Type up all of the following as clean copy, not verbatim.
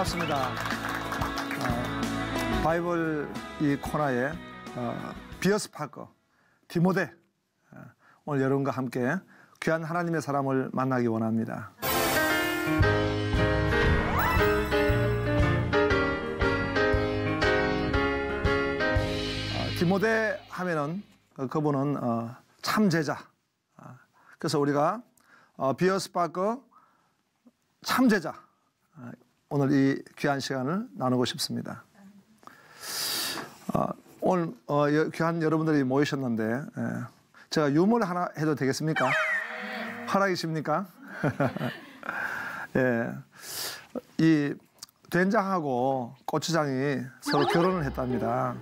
반갑습니다. 바이블 이 코너에 비어스파커 디모데 오늘 여러분과 함께 귀한 하나님의 사람을 만나기 원합니다. 디모데 하면은 그분은 참 제자. 그래서 우리가 비어스파커 참 제자 오늘 이 귀한 시간을 나누고 싶습니다. 오늘 귀한 여러분들이 모이셨는데 제가 유머를 하나 해도 되겠습니까? 허락이십니까? 예, 이 된장하고 고추장이 서로 결혼을 했답니다.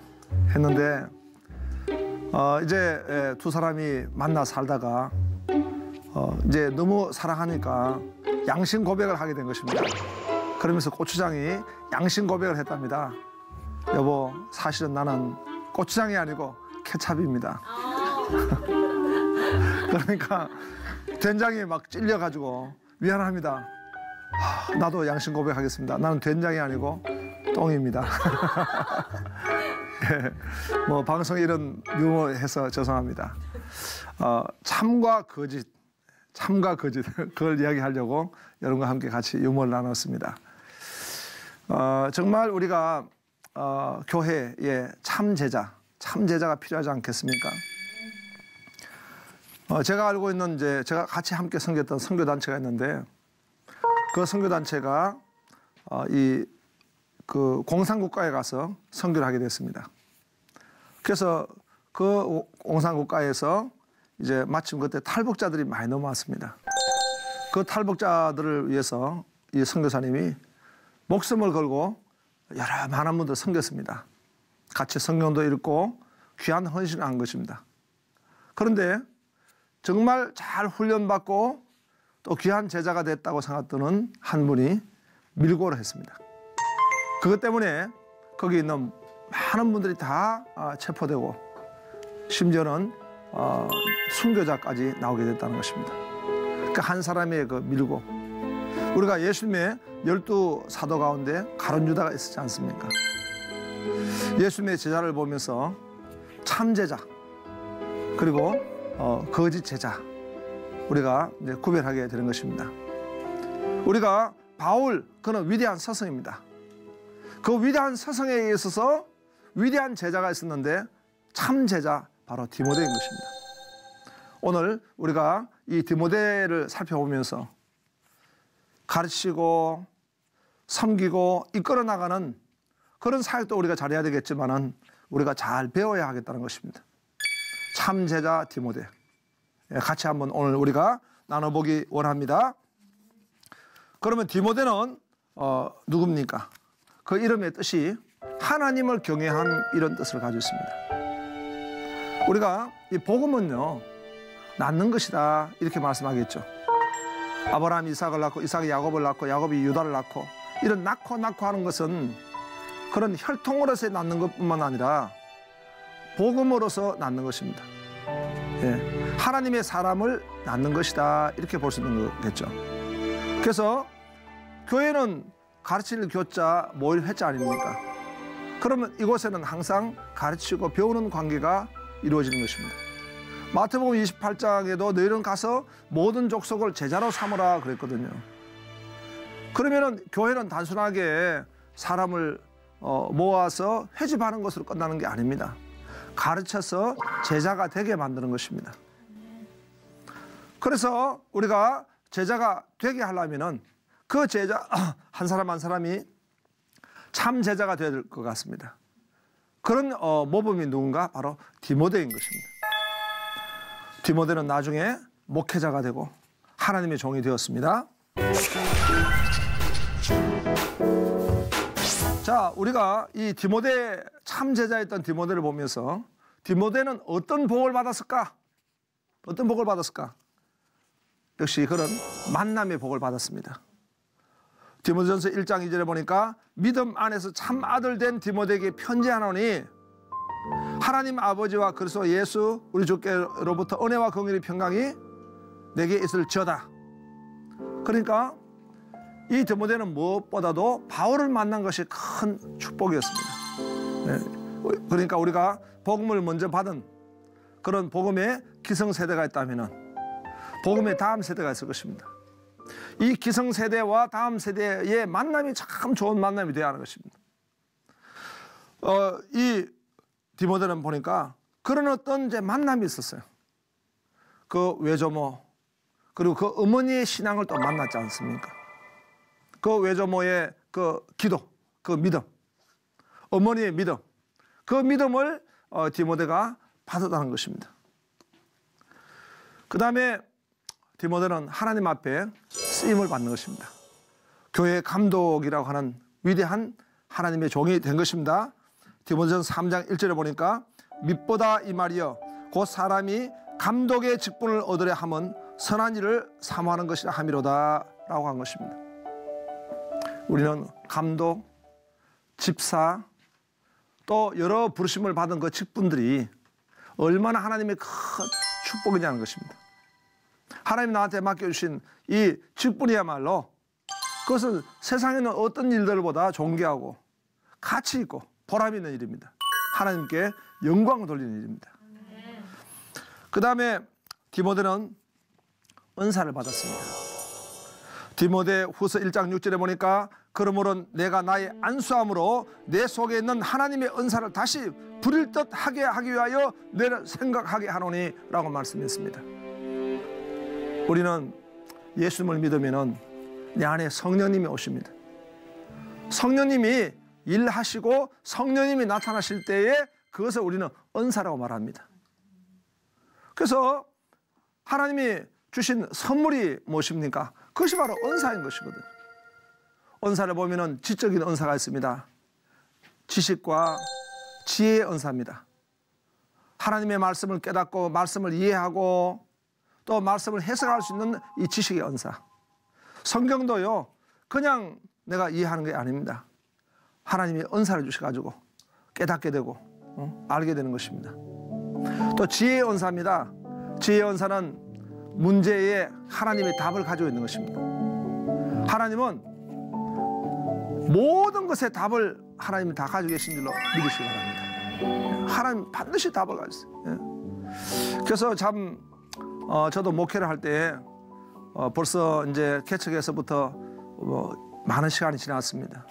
했는데 이제 두 사람이 만나 살다가 이제 너무 사랑하니까 양심 고백을 하게 된 것입니다. 그러면서 고추장이 양심 고백을 했답니다. 여보, 사실은 나는 고추장이 아니고 케찹입니다. 그러니까 된장이 막 찔려가지고 미안합니다. 나도 양심 고백하겠습니다. 나는 된장이 아니고 똥입니다. 예, 뭐 방송에 이런 유머해서 죄송합니다. 참과 거짓, 그걸 이야기하려고 여러분과 함께 같이 유머를 나눴습니다. 정말 우리가 교회에 참 제자가 필요하지 않겠습니까? 제가 알고 있는 제가 같이 함께 섬겼던 선교단체가 있는데 그 선교단체가 그 공산국가에 가서 선교를 하게 됐습니다. 그래서 그 공산국가에서 이제 마침 그때 탈북자들이 많이 넘어왔습니다. 그 탈북자들을 위해서 이 선교사님이 목숨을 걸고 여러 많은 분들 섬겼습니다. 같이 성경도 읽고 귀한 헌신을 한 것입니다. 그런데 정말 잘 훈련받고 또 귀한 제자가 됐다고 생각되는 한 분이 밀고를 했습니다. 그것 때문에 거기 있는 많은 분들이 다 체포되고 심지어는 순교자까지 나오게 됐다는 것입니다. 그러니까 한 사람의 그 밀고 우리가 예수님의 12사도 가운데 가룟 유다가 있었지 않습니까? 예수님의 제자를 보면서 참 제자 그리고 거짓 제자 우리가 이제 구별하게 되는 것입니다. 우리가 바울 그는 위대한 서성입니다. 그 위대한 서성에 있어서 위대한 제자가 있었는데 참 제자 바로 디모데인 것입니다. 오늘 우리가 이 디모데를 살펴보면서 가르치고 섬기고 이끌어 나가는 그런 사역도 우리가 잘해야 되겠지만은 우리가 잘 배워야 하겠다는 것입니다. 참 제자 디모데 같이 한번 오늘 우리가 나눠보기 원합니다. 그러면 디모데는 누굽니까? 그 이름의 뜻이 하나님을 경외한 이런 뜻을 가지고 있습니다. 우리가 이 복음은요 낳는 것이다 이렇게 말씀하겠죠. 아브라함이 이삭을 낳고 이삭이 야곱을 낳고 야곱이 유다를 낳고 이런 낳고 하는 것은 그런 혈통으로서 낳는 것뿐만 아니라 복음으로서 낳는 것입니다. 예, 하나님의 사람을 낳는 것이다 이렇게 볼 수 있는 거겠죠. 그래서 교회는 가르칠 교자 모일 회자 아닙니까? 그러면 이곳에는 항상 가르치고 배우는 관계가 이루어지는 것입니다. 마태복음 28장에도 너희는 가서 모든 족속을 제자로 삼으라 그랬거든요. 그러면은 교회는 단순하게 사람을 모아서 회집하는 것으로 끝나는 게 아닙니다. 가르쳐서 제자가 되게 만드는 것입니다. 그래서 우리가 제자가 되게 하려면은 그 제자 한 사람 한 사람이 참 제자가 되어야 될 것 같습니다. 그런 모범이 누군가? 바로 디모데인 것입니다. 디모데는 나중에 목회자가 되고 하나님의 종이 되었습니다. 자, 우리가 이 디모데 참 제자였던 디모데를 보면서 디모데는 어떤 복을 받았을까? 어떤 복을 받았을까? 역시 그런 만남의 복을 받았습니다. 디모데전서 1장 2절에 보니까 믿음 안에서 참 아들 된 디모데에게 편지하노니 하나님 아버지와 그리스도 예수 우리 주께로부터 은혜와 긍휼이 평강이 내게 있을지어다. 그러니까 이 디모데는 무엇보다도 바울을 만난 것이 큰 축복이었습니다. 네. 그러니까 우리가 복음을 먼저 받은 그런 복음의 기성세대가 있다면 복음의 다음 세대가 있을 것입니다. 이 기성세대와 다음 세대의 만남이 참 좋은 만남이 되어야 하는 것입니다. 이 디모데는 보니까 그런 어떤 이제 만남이 있었어요. 그 외조모 그리고 그 어머니의 신앙을 또 만났지 않습니까? 그 외조모의 그 기도, 그 믿음, 어머니의 믿음, 그 믿음을 디모데가 받았다는 것입니다. 그 다음에 디모데는 하나님 앞에 쓰임을 받는 것입니다. 교회 감독이라고 하는 위대한 하나님의 종이 된 것입니다. 디모데전서 3장 1절에 보니까 mit보다 이 말이여 곧 사람이 감독의 직분을 얻으려 함은 선한 일을 사모하는 것이라 함이로다 라고 한 것입니다. 우리는 감독, 집사 또 여러 부르심을 받은 그 직분들이 얼마나 하나님의 큰 축복이냐는 것입니다. 하나님 나한테 맡겨주신 이 직분이야말로 그것은 세상에 있는 어떤 일들보다 존귀하고 가치 있고 보람 있는 일입니다. 하나님께 영광을 돌리는 일입니다. 그 다음에 디모데는 은사를 받았습니다. 디모데 후서 1장 6절에 보니까 그러므로 내가 나의 안수함으로 내 속에 있는 하나님의 은사를 다시 부릴 듯 하게 하기 위하여 내를 생각하게 하노니 라고 말씀했습니다. 우리는 예수님을 믿으면 내 안에 성령님이 오십니다. 성령님이 일하시고 성령님이 나타나실 때에 그것을 우리는 은사라고 말합니다. 그래서 하나님이 주신 선물이 무엇입니까? 그것이 바로 은사인 것이거든요. 은사를 보면은 지적인 은사가 있습니다. 지식과 지혜의 은사입니다. 하나님의 말씀을 깨닫고 말씀을 이해하고 또 말씀을 해석할 수 있는 이 지식의 은사. 성경도요 그냥 내가 이해하는 게 아닙니다. 하나님이 은사를 주셔가지고 깨닫게 되고 알게 되는 것입니다. 또 지혜의 은사입니다. 지혜의 은사는 문제에 하나님의 답을 가지고 있는 것입니다. 하나님은 모든 것의 답을 하나님이 다 가지고 계신 줄로 믿으시기 바랍니다. 하나님 반드시 답을 가지고 있어요. 그래서 참 저도 목회를 할 때 벌써 이제 개척에서부터 많은 시간이 지났습니다.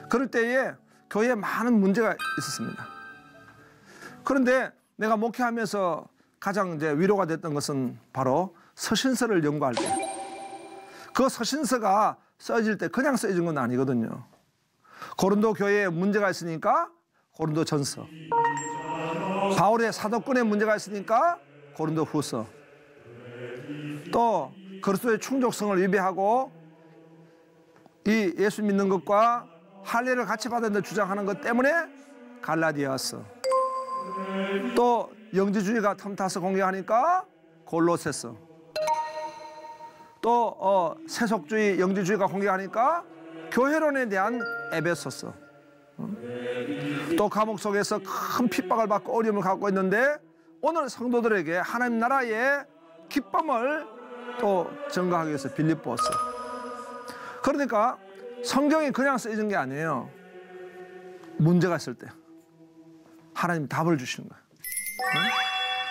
그럴 때에 교회에 많은 문제가 있었습니다. 그런데 내가 목회하면서 가장 이제 위로가 됐던 것은 바로 서신서를 연구할 때, 그 서신서가 써질 때 그냥 써진 건 아니거든요. 고린도 교회에 문제가 있으니까 고린도 전서, 바울의 사도권에 문제가 있으니까 고린도 후서, 또 그리스도의 충족성을 위배하고 이 예수 믿는 것과 할례를 같이 받았는데 주장하는 것 때문에 갈라디아서, 또 영지주의가 틈타서 공격하니까 골로새서, 또 세속주의 영지주의가 공격하니까 교회론에 대한 에베소서, 또 감옥 속에서 큰 핍박을 받고 어려움을 갖고 있는데 오늘 성도들에게 하나님 나라의 기쁨을 또 증거하기 위해서 빌립보서. 그러니까 성경이 그냥 쓰여진 게 아니에요. 문제가 있을 때 하나님 답을 주시는 거예요.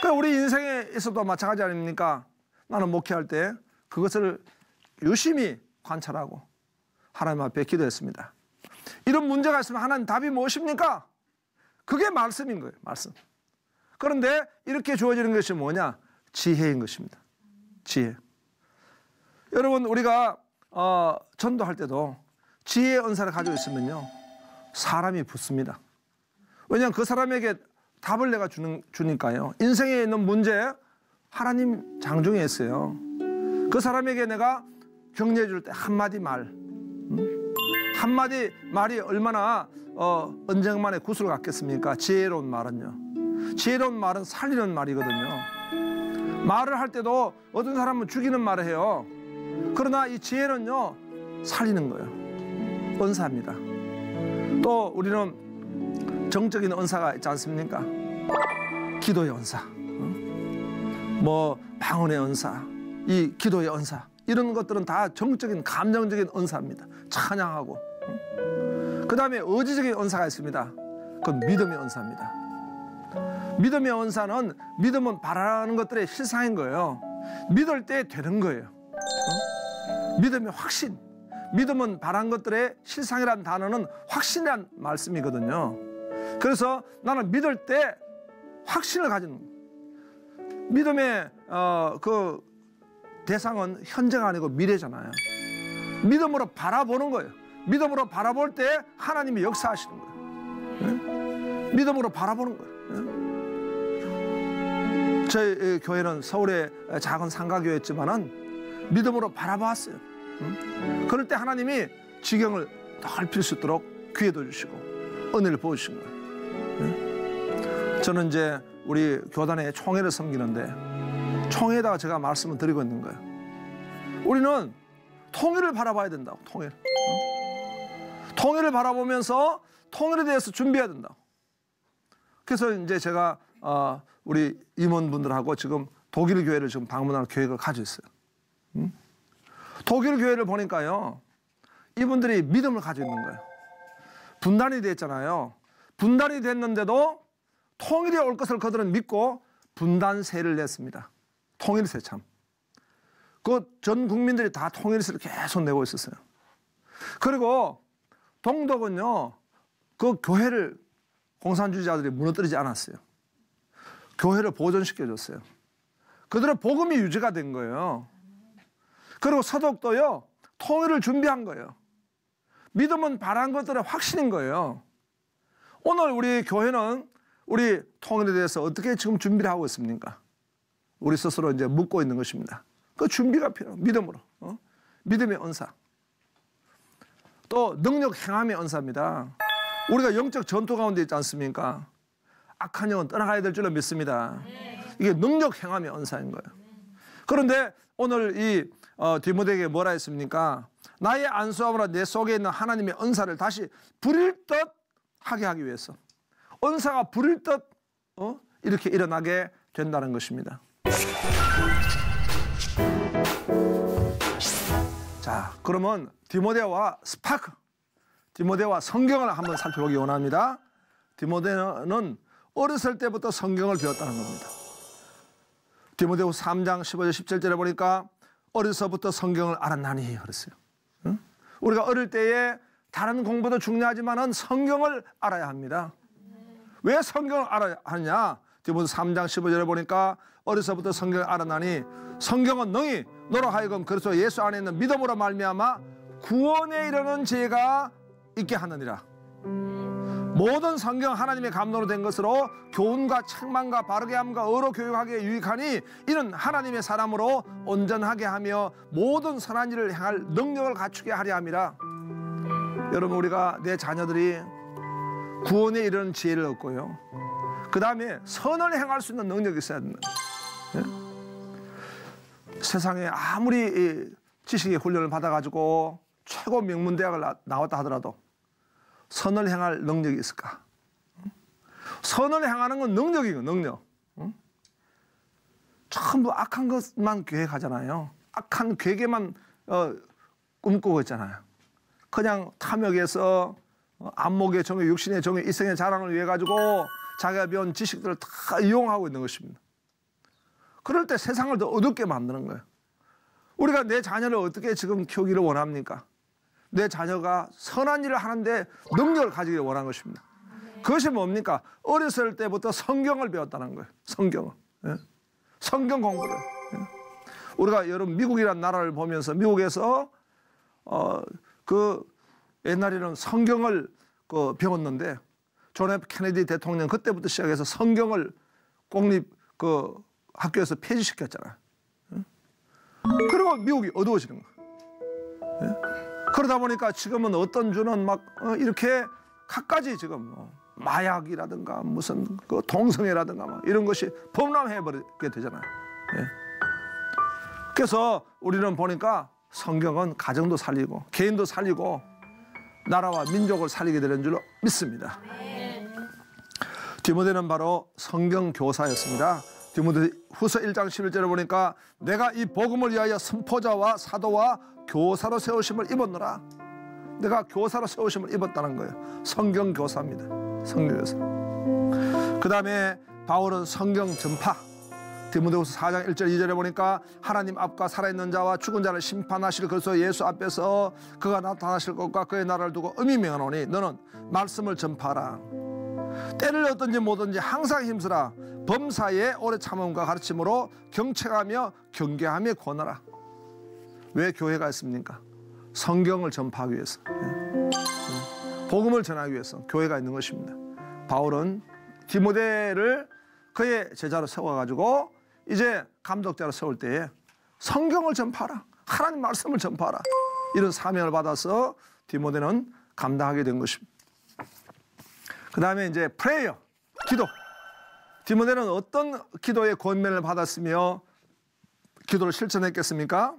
그러니까 우리 인생에서도 마찬가지 아닙니까? 나는 목회할 때 그것을 유심히 관찰하고 하나님 앞에 기도했습니다. 이런 문제가 있으면 하나님 답이 무엇입니까? 그게 말씀인 거예요. 말씀. 그런데 이렇게 주어지는 것이 뭐냐? 지혜인 것입니다. 지혜. 여러분 우리가 전도할 때도 지혜의 은사를 가지고 있으면요 사람이 붙습니다. 왜냐하면 그 사람에게 답을 내가 주니까요. 인생에 있는 문제 하나님 장중에 있어요. 그 사람에게 내가 격려해 줄 때 한마디 말, 한마디 말이 얼마나 언쟁만의 구슬을 갖겠습니까? 지혜로운 말은요. 지혜로운 말은 살리는 말이거든요. 말을 할 때도 어떤 사람은 죽이는 말을 해요. 그러나 이 지혜는요 살리는 거예요. 은사입니다. 또 우리는 정적인 은사가 있지 않습니까? 기도의 은사, 뭐 방언의 은사, 이 기도의 은사, 이런 것들은 다 정적인 감정적인 은사입니다. 찬양하고. 그 다음에 의지적인 은사가 있습니다. 그건 믿음의 은사입니다. 믿음의 은사는 믿음은 바라는 것들의 실상인 거예요. 믿을 때 되는 거예요. 믿음의 확신. 믿음은 바라는 것들의 실상이라는 단어는 확신이라는 말씀이거든요. 그래서 나는 믿을 때 확신을 가지는 거예요. 믿음의 그 대상은 현재가 아니고 미래잖아요. 믿음으로 바라보는 거예요. 믿음으로 바라볼 때 하나님이 역사하시는 거예요. 네? 믿음으로 바라보는 거예요. 네? 저희 교회는 서울의 작은 상가교회였지만은 믿음으로 바라봤어요. 그럴 때 하나님이 지경을 넓힐 수 있도록 기회도 주시고 은혜를 부어주신 거예요. 네? 저는 이제 우리 교단의 총회를 섬기는데 총회에다가 제가 말씀을 드리고 있는 거예요. 우리는 통일을 바라봐야 된다고. 통일을 바라보면서 통일에 대해서 준비해야 된다고. 그래서 이제 제가 우리 임원분들하고 지금 독일 교회를 지금 방문할 계획을 가지고 있어요. 독일 교회를 보니까요, 이분들이 믿음을 가지고 있는 거예요. 분단이 됐잖아요. 분단이 됐는데도 통일이 올 것을 그들은 믿고 분단세를 냈습니다. 통일세 참. 그 전 국민들이 다 통일세를 계속 내고 있었어요. 그리고 동독은요, 그 교회를 공산주의자들이 무너뜨리지 않았어요. 교회를 보존시켜줬어요. 그들의 복음이 유지가 된 거예요. 그리고 서독도요, 통일을 준비한 거예요. 믿음은 바란 것들의 확신인 거예요. 오늘 우리 교회는 우리 통일에 대해서 어떻게 지금 준비를 하고 있습니까? 우리 스스로 이제 묻고 있는 것입니다. 그 준비가 필요해요. 믿음으로. 믿음의 은사. 또 능력 행함의 은사입니다. 우리가 영적 전투 가운데 있지 않습니까? 악한 영은 떠나가야 될 줄로 믿습니다. 이게 능력 행함의 은사인 거예요. 그런데 오늘 이 디모데에게 뭐라 했습니까? 나의 안수함으로 내 속에 있는 하나님의 은사를 다시 부릴 듯 하게 하기 위해서. 은사가 부릴 듯 이렇게 일어나게 된다는 것입니다. 자, 그러면 디모데와 스파크, 디모데와 성경을 한번 살펴보기 원합니다. 디모데는 어렸을 때부터 성경을 배웠다는 겁니다. 디모데후서 3장 15절 17절에 보니까 어려서부터 성경을 알았나니 그랬어요. 응? 우리가 어릴 때에 다른 공부도 중요하지만은 성경을 알아야 합니다. 왜 성경을 알아야 하느냐? 디모데 3장 15절에 보니까 어려서부터 성경을 알았나니 성경은 능히 너로 하여금 그리스도 예수 안에 있는 믿음으로 말미암아 구원에 이르는 지혜가 있게 하느니라. 모든 성경 하나님의 감동으로 된 것으로 교훈과 책망과 바르게 함과 의로 교육하기에 유익하니 이는 하나님의 사람으로 온전하게 하며 모든 선한 일을 행할 능력을 갖추게 하려 함이라. 여러분, 우리가 내 자녀들이 구원에 이르는 지혜를 얻고요, 그 다음에 선을 행할 수 있는 능력이 있어야 된다. 예? 세상에 아무리 지식의 훈련을 받아가지고 최고 명문대학을 나왔다 하더라도 선을 행할 능력이 있을까? 선을 행하는 건 능력이고, 능력. 전부 악한 것만 계획하잖아요. 악한 계획에만 꿈꾸고 있잖아요. 그냥 탐욕에서 안목의 정욕, 육신의 정욕, 이성의 자랑을 위해 가지고 자기가 배운 지식들을 다 이용하고 있는 것입니다. 그럴 때 세상을 더 어둡게 만드는 거예요. 우리가 내 자녀를 어떻게 지금 키우기를 원합니까? 내 자녀가 선한 일을 하는데 능력을 가지기를 원하는 것입니다. 그것이 뭡니까? 어렸을 때부터 성경을 배웠다는 거예요. 성경을. 예? 성경 공부를. 예? 우리가 여러분 미국이라는 나라를 보면서 미국에서 그 옛날에는 성경을 배웠는데 존 F 케네디 대통령 그때부터 시작해서 성경을 공립 학교에서 폐지시켰잖아요. 예? 그리고 미국이 어두워지는 거예요. 예? 그러다 보니까 지금은 어떤 주는 막 이렇게 갖가지 지금 마약이라든가 무슨 동성애라든가 막 이런 것이 범람해버리게 되잖아요. 예. 그래서 우리는 보니까 성경은 가정도 살리고 개인도 살리고 나라와 민족을 살리게 되는 줄로 믿습니다. 디모데는 바로 성경 교사였습니다. 디모데후서 1장 11절에 보니까 내가 이 복음을 위하여 선포자와 사도와 교사로 세우심을 입었노라. 내가 교사로 세우심을 입었다는 거예요. 성경 교사입니다. 성경 교사. 그 다음에 바울은 성경 전파. 디모데후서 4장 1절 2절에 보니까 하나님 앞과 살아있는 자와 죽은 자를 심판하실 그리스도 예수 앞에서 그가 나타나실 것과 그의 나라를 두고 엄히 명하노니 너는 말씀을 전파하라. 때를 얻든지 뭐든지 항상 힘쓰라. 범사에 오래 참음과 가르침으로 경책하며 경계하며 권하라. 왜 교회가 있습니까? 성경을 전파하기 위해서, 복음을 전하기 위해서 교회가 있는 것입니다. 바울은 디모데를 그의 제자로 세워가지고 이제 감독자로 세울 때에 성경을 전파하라, 하나님 말씀을 전파하라, 이런 사명을 받아서 디모데는 감당하게 된 것입니다. 그 다음에 이제 프레이어, 기도. 디모데는 어떤 기도의 권면을 받았으며 기도를 실천했겠습니까?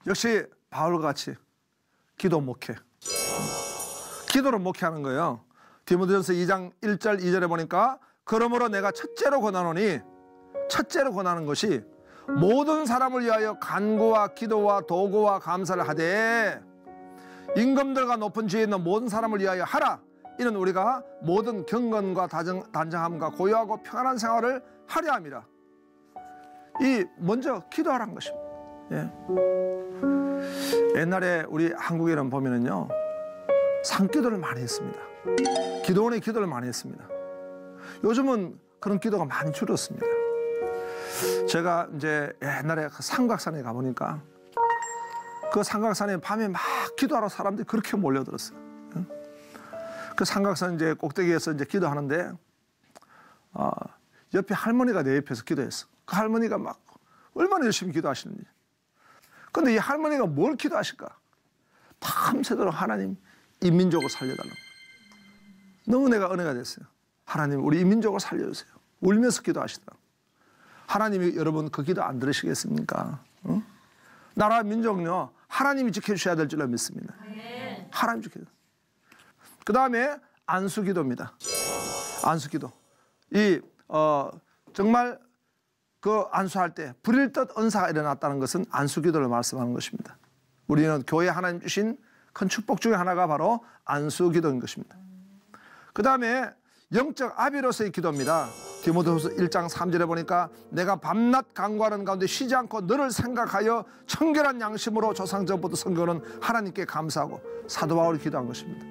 역시 바울과 같이 기도 목회, 기도를 목회하는 거예요. 디모데전서 2장 1절 2절에 보니까 그러므로 내가 첫째로 권하노니, 첫째로 권하는 것이 모든 사람을 위하여 간구와 기도와 도구와 감사를 하되 임금들과 높은 지에 있는 모든 사람을 위하여 하라. 이는 우리가 모든 경건과 단정함과 고요하고 평안한 생활을 하려 함이라. 이 먼저 기도하라는 것입니다. 예. 옛날에 우리 한국에는 보면은요, 산기도를 많이 했습니다. 기도원의 기도를 많이 했습니다. 요즘은 그런 기도가 많이 줄었습니다. 제가 이제 옛날에 그 삼각산에 가보니까 그 삼각산에 밤에 막 기도하러 사람들이 그렇게 몰려들었어요. 그 삼각산 이제 꼭대기에서 이제 기도하는데 옆에 할머니가 내 옆에서 기도했어. 그 할머니가 막 얼마나 열심히 기도하시는지. 근데 이 할머니가 뭘 기도하실까? 밤새도록 하나님 이 민족을 살려달라고. 너무 내가 은혜가 됐어요. 하나님 우리 이 민족을 살려주세요. 울면서 기도하시더라고. 하나님이 여러분 그 기도 안 들으시겠습니까? 응? 나라 민족은요 하나님이 지켜주셔야 될 줄로 믿습니다. 하나님 지켜줘. 그 다음에 안수기도입니다. 안수기도. 정말 그 안수할 때 불일 듯 은사가 일어났다는 것은 안수기도를 말씀하는 것입니다. 우리는 교회 하나님 주신 큰 축복 중에 하나가 바로 안수기도인 것입니다. 그 다음에 영적 아비로서의 기도입니다. 디모데후서 1장 3절에 보니까 내가 밤낮 간구하는 가운데 쉬지 않고 너를 생각하여 청결한 양심으로 조상전부터 섬기는 하나님께 감사하고 사도 바울이 기도한 것입니다.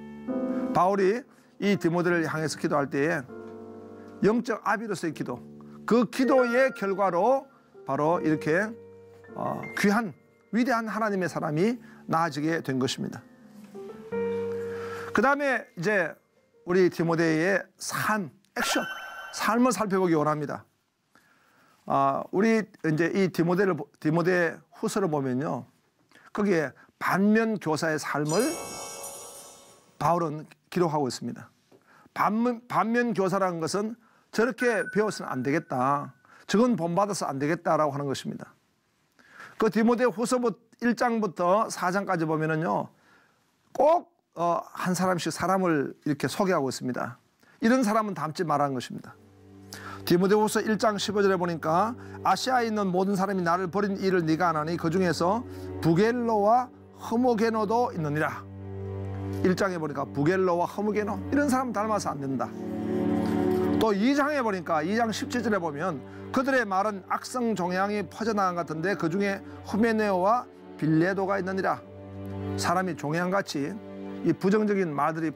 바울이 이 디모데를 향해서 기도할 때에 영적 아비로서의 기도, 그 기도의 결과로 바로 이렇게 귀한 위대한 하나님의 사람이 나아지게 된 것입니다. 그 다음에 이제 우리 디모데의 삶, 액션, 삶을 살펴보기 원합니다. 우리 이제 이 디모데 후서를 보면요, 거기에 반면 교사의 삶을 바울은 기록하고 있습니다. 반면 교사라는 것은 저렇게 배워서는 안 되겠다, 저건 본받아서 안 되겠다라고 하는 것입니다. 그 디모데 후서 1장부터 4장까지 보면은요, 꼭 한 사람씩 사람을 이렇게 소개하고 있습니다. 이런 사람은 닮지 말라는 것입니다. 디모데후서 1장 15절에 보니까 아시아에 있는 모든 사람이 나를 버린 일을 네가 안 하니 그 중에서 부겔로와 허모게노도 있느니라. 1장에 보니까 부겔로와 허모게노, 이런 사람 닮아서 안 된다. 또 2장에 보니까 2장 17절에 보면 그들의 말은 악성 종양이 퍼져나간 것 같은데 그 중에 후메네오와 빌레도가 있느니라. 사람이 종양같이 이 부정적인 말들이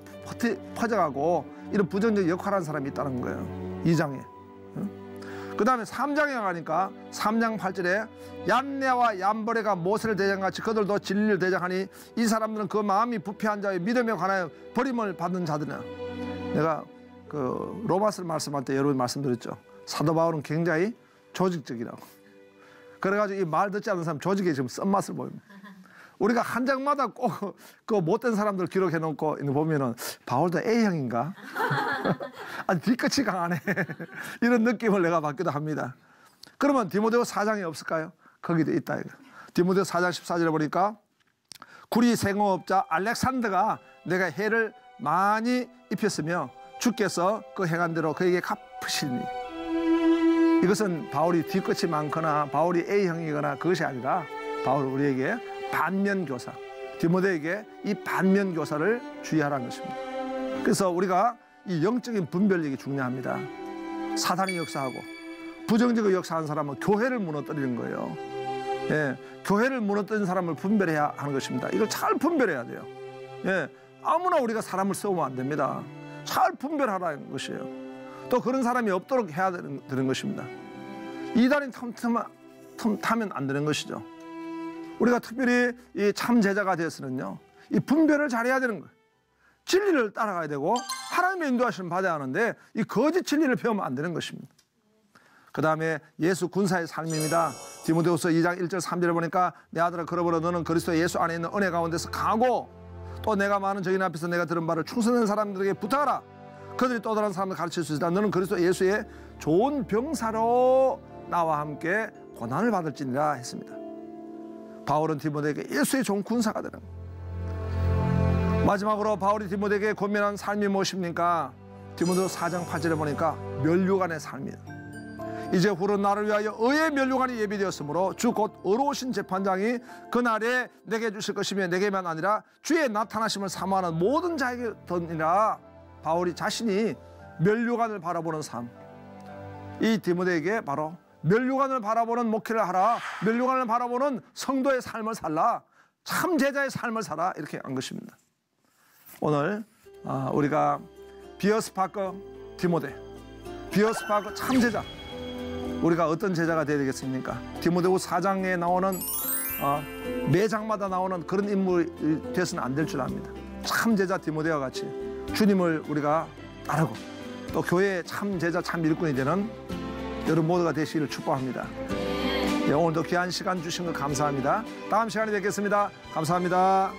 퍼져가고 이런 부정적 역할하는 사람이 있다는 거예요. 2장에. 그 다음에 3장에 가니까 3장 8절에 얀네와 얀버레가 모세를 대장같이 그들도 진리를 대장하니 이 사람들은 그 마음이 부패한 자의 믿음에 관하여 버림을 받는 자들이나. 내가 그 로마서 말씀할 때 여러분 말씀드렸죠. 사도 바울은 굉장히 조직적이라고. 그래가지고 이 말 듣지 않는 사람 조직에 지금 쓴맛을 보입니다. 우리가 한 장마다 꼭 그 못된 사람들 기록해 놓고 보면은 바울도 A형인가? 아니 뒤끝이 강하네. 이런 느낌을 내가 받기도 합니다. 그러면 디모데후 4장에 없을까요? 거기도 있다. 디모데후 4장 14절에 보니까 구리 생업자 알렉산더가 내가 해를 많이 입혔으며 주께서 그 행한 대로 그에게 갚으시니. 이것은 바울이 뒤끝이 많거나 바울이 A형이거나 그것이 아니라 바울 우리에게 반면교사, 디모데에게 이 반면교사를 주의하라는 것입니다. 그래서 우리가 이 영적인 분별력이 중요합니다. 사단이 역사하고 부정적으로 역사하는 사람은 교회를 무너뜨리는 거예요. 예, 교회를 무너뜨린 사람을 분별해야 하는 것입니다. 이걸 잘 분별해야 돼요. 예, 아무나 우리가 사람을 세우면 안 됩니다. 잘 분별하라는 것이에요. 또 그런 사람이 없도록 해야 되는 것입니다. 이단이 틈타면 안 되는 것이죠. 우리가 특별히 이 참 제자가 되어서는요, 이 분별을 잘해야 되는 거예요. 진리를 따라가야 되고 하나님의 인도하심을 받아야 하는데 이 거짓 진리를 배우면 안 되는 것입니다. 그 다음에 예수 군사의 삶입니다. 디모데후서 2장 1절 3절을 보니까 내 아들아 그러므로 너는 그리스도 예수 안에 있는 은혜 가운데서 강하고 또 내가 많은 저희는 앞에서 내가 들은 바를 충성된 사람들에게 부탁하라. 그들이 또 다른 사람을 가르칠 수 있다. 너는 그리스도 예수의 좋은 병사로 나와 함께 고난을 받을지니라 했습니다. 바울은 디모데에게 예수의 좋은 군사가 되는 거예요. 마지막으로 바울이 디모데에게 권면한 삶이 무엇입니까? 디모데후서 4장 8절에 보니까 면류관의 삶이에요. 이제 후로 나를 위하여 의의 면류관이 예비되었으므로 주 곧 의로우신 재판장이 그날에 내게 주실 것이며 내게만 아니라 주의 나타나심을 사모하는 모든 자에게 더니라. 바울이 자신이 면류관을 바라보는 삶, 이 디모데에게 바로 면류관을 바라보는 목회를 하라, 면류관을 바라보는 성도의 삶을 살라, 참 제자의 삶을 살아, 이렇게 한 것입니다. 오늘 우리가 비어스파크 디모데, 비어스파크 참 제자, 우리가 어떤 제자가 되어야 되겠습니까? 디모데후서 4장에 나오는 매 장마다 나오는 그런 인물이 되어서는 안 될 줄 압니다. 참 제자 디모데와 같이 주님을 우리가 따르고 또 교회의 참 제자 참 일꾼이 되는 여러분 모두가 되시기를 축복합니다. 네, 오늘도 귀한 시간 주신 것 감사합니다. 다음 시간에 뵙겠습니다. 감사합니다.